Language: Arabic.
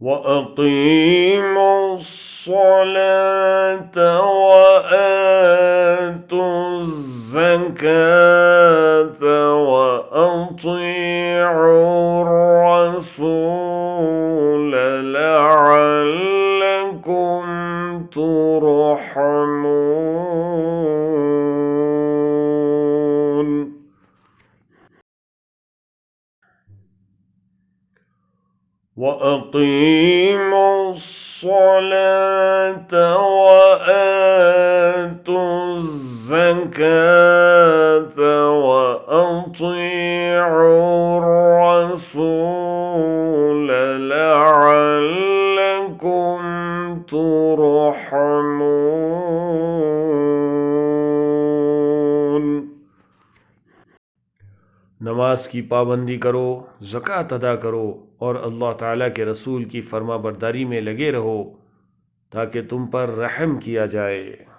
وأقيموا الصلاة وآتوا الزكاة وأطيعوا الرسول لعلكم ترحمون. وأقيموا الصلاة وآتوا الزكاة وأطيعوا الرسول لعلكم ترحمون. नमाज की पाबंदी करो, ज़कात अदा करो और अल्लाह ताला के रसूल की फर्माबरदारी में लगे रहो ताकि तुम पर रहम किया जाए।